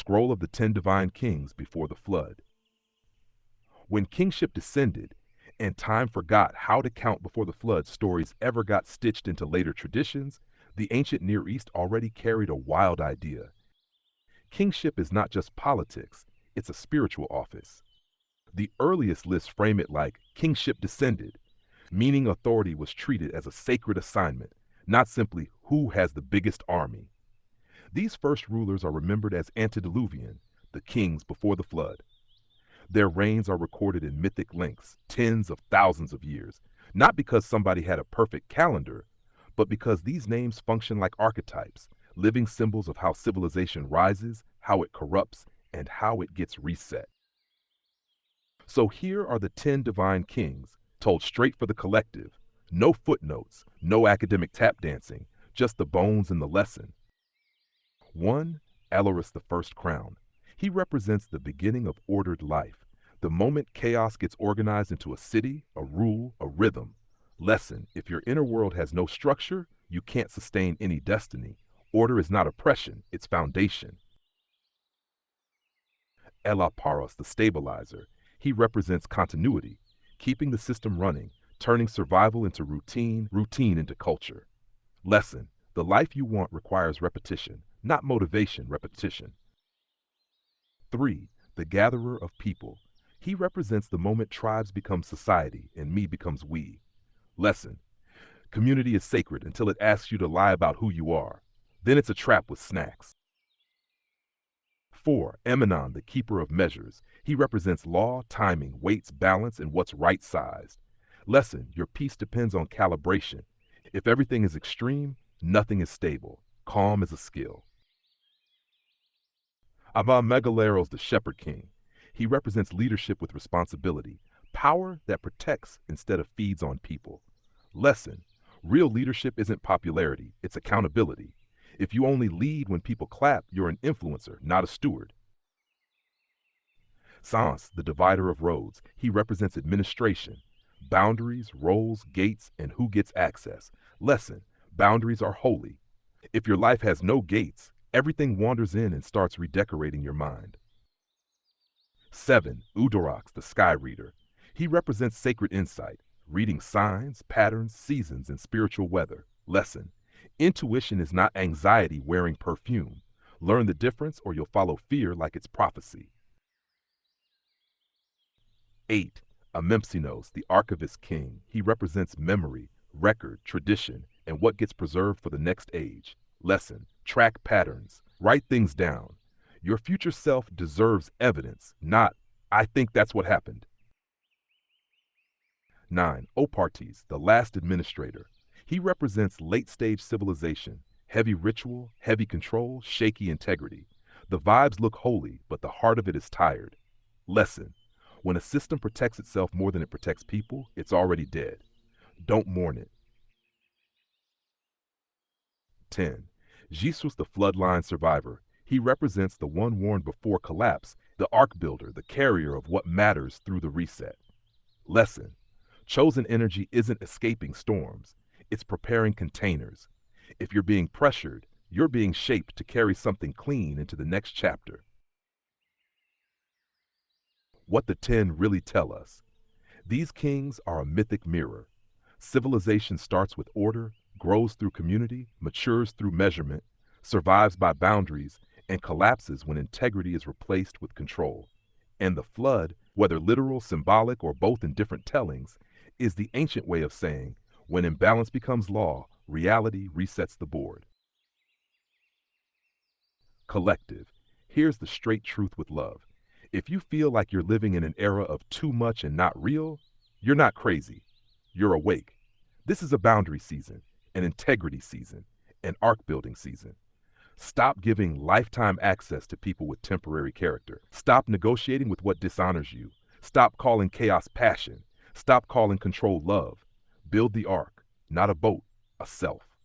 scroll of the 10 divine kings before the flood. When kingship descended and time forgot how to count before the flood stories ever got stitched into later traditions, the ancient Near East already carried a wild idea. Kingship is not just politics, it's a spiritual office. The earliest lists frame it like kingship descended, meaning authority was treated as a sacred assignment, not simply who has the biggest army. These first rulers are remembered as antediluvian, the kings before the flood. Their reigns are recorded in mythic lengths, tens of thousands of years, not because somebody had a perfect calendar, but because these names function like archetypes, living symbols of how civilization rises, how it corrupts, and how it gets reset. So here are the 10 divine kings, told straight for the collective. No footnotes, no academic tap dancing, just the bones and the lesson. 1. Alaris the First Crown. He represents the beginning of ordered life, the moment chaos gets organized into a city, a rule, a rhythm. Lesson: if your inner world has no structure, you can't sustain any destiny. Order is not oppression, it's foundation. Elaparos the Stabilizer. He represents continuity, keeping the system running, turning survival into routine, routine into culture. Lesson: the life you want requires repetition, not motivation, repetition. 3. The Gatherer of People. He represents the moment tribes become society and me becomes we. Lesson: community is sacred until it asks you to lie about who you are. Then it's a trap with snacks. 4. Emanon, the Keeper of Measures. He represents law, timing, weights, balance, and what's right-sized. Lesson: your peace depends on calibration. If everything is extreme, nothing is stable. Calm is a skill. Megaleros, the Shepherd King. He represents leadership with responsibility, power that protects instead of feeds on people. Lesson: real leadership isn't popularity, it's accountability. If you only lead when people clap, you're an influencer, not a steward. Sans, the Divider of Roads. He represents administration, boundaries, roles, gates, and who gets access. Lesson: boundaries are holy. If your life has no gates, everything wanders in and starts redecorating your mind. 7. Udorox, the Sky Reader. He represents sacred insight, reading signs, patterns, seasons, and spiritual weather. Lesson: intuition is not anxiety wearing perfume. Learn the difference or you'll follow fear like it's prophecy. 8. Amempsinos, the Archivist King. He represents memory, record, tradition, and what gets preserved for the next age. Lesson: track patterns, write things down. Your future self deserves evidence, not, I think that's what happened. 9. Opartes, the Last Administrator. He represents late-stage civilization, heavy ritual, heavy control, shaky integrity. The vibes look holy, but the heart of it is tired. Lesson: when a system protects itself more than it protects people, it's already dead. Don't mourn it. 10. Jesus, the Floodline Survivor. He represents the one warned before collapse, the ark builder, the carrier of what matters through the reset. Lesson: chosen energy isn't escaping storms, it's preparing containers. If you're being pressured, you're being shaped to carry something clean into the next chapter. What the 10 really tell us. These kings are a mythic mirror. Civilization starts with order, grows through community, matures through measurement, survives by boundaries, and collapses when integrity is replaced with control. And the flood, whether literal, symbolic, or both in different tellings, is the ancient way of saying, when imbalance becomes law, reality resets the board. Collective. Here's the straight truth with love. If you feel like you're living in an era of too much and not real, you're not crazy. You're awake. This is a boundary season, an integrity season, an arc building season. Stop giving lifetime access to people with temporary character. Stop negotiating with what dishonors you. Stop calling chaos passion. Stop calling control love. Build the ark, not a boat, a self.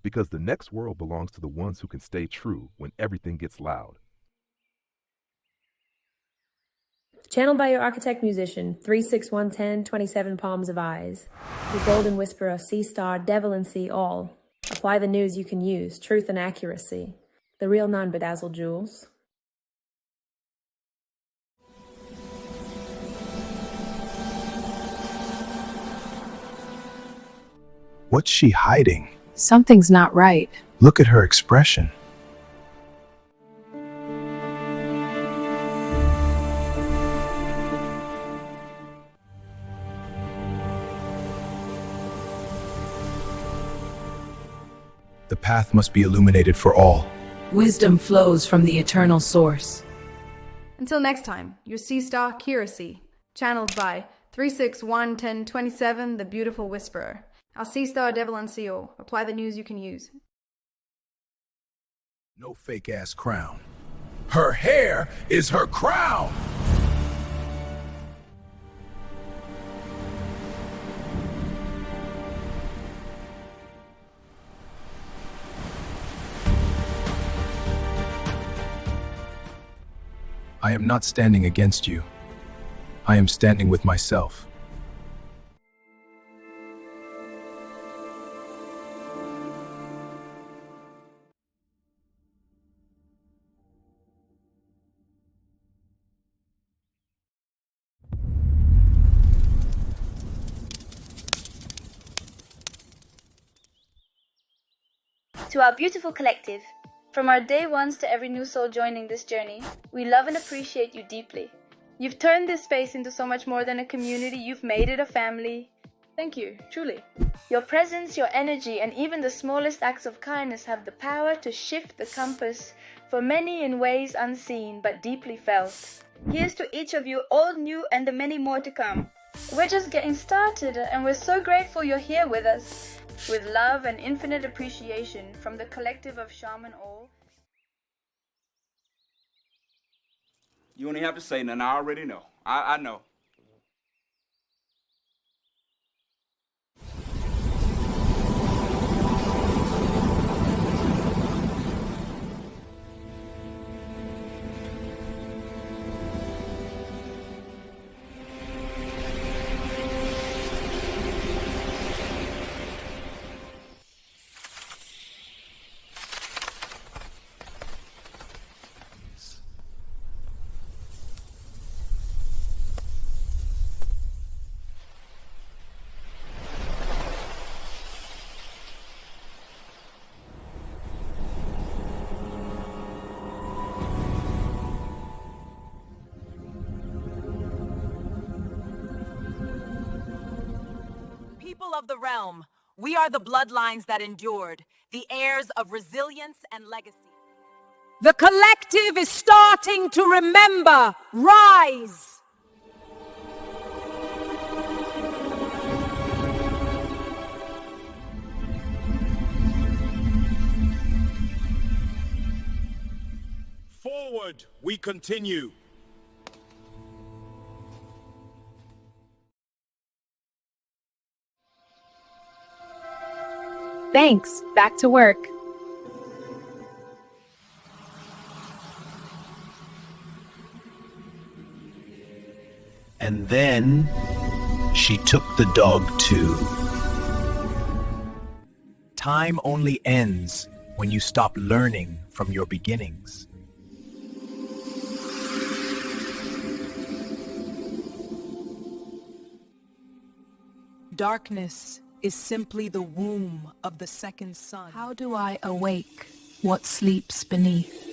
Because the next world belongs to the ones who can stay true when everything gets loud. Channeled by your architect musician, 36110, 27 Palms of Eyes. The golden whisperer, sea star, Devalan see all. Apply the news you can use, truth and accuracy. The real non-bedazzled jewels. What's she hiding? Something's not right. Look at her expression. The path must be illuminated for all. Wisdom flows from the eternal source. Until next time, your Sea Star Curacy, channeled by 3611027, the Beautiful Whisperer. Our Sea Star Devalan CO. Apply the news you can use. No fake ass crown. Her hair is her crown! I am not standing against you. I am standing with myself. To our beautiful collective, from our day ones to every new soul joining this journey, we love and appreciate you deeply. You've turned this space into so much more than a community, you've made it a family. Thank you, truly. Your presence, your energy, and even the smallest acts of kindness have the power to shift the compass for many in ways unseen but deeply felt. Here's to each of you, all new and the many more to come. We're just getting started and we're so grateful you're here with us. With love and infinite appreciation from the collective of Shaman Ahll. You don't even have to say nothing. I already know. I know. People of the realm, we are the bloodlines that endured, the heirs of resilience and legacy. The collective is starting to remember. Rise! Forward, we continue. Thanks. Back to work. And then she took the dog too. Time only ends when you stop learning from your beginnings. Darkness is simply the womb of the second sun. How do I awake what sleeps beneath?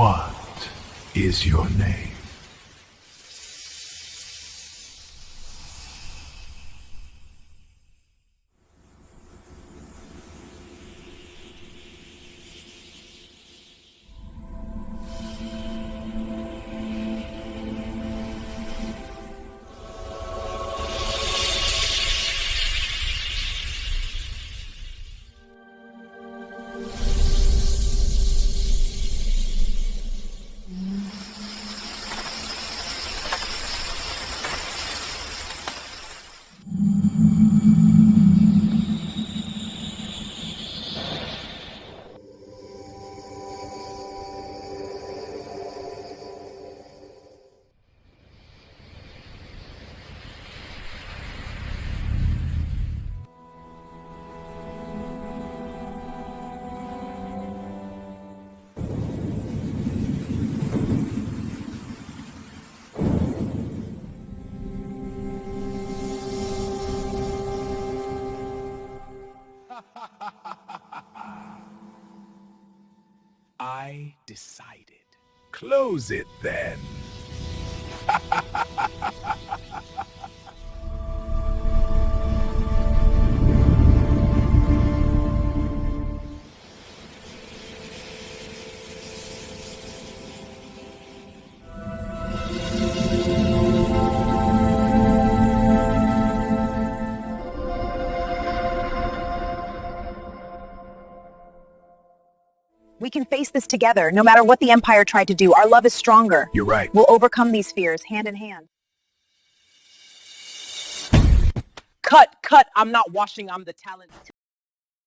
What is your name? I decided. Close it then. We can face this together. No matter what the Empire tried to do, our love is stronger. You're right. We'll overcome these fears hand in hand. Cut! I'm not washing, I'm the talent.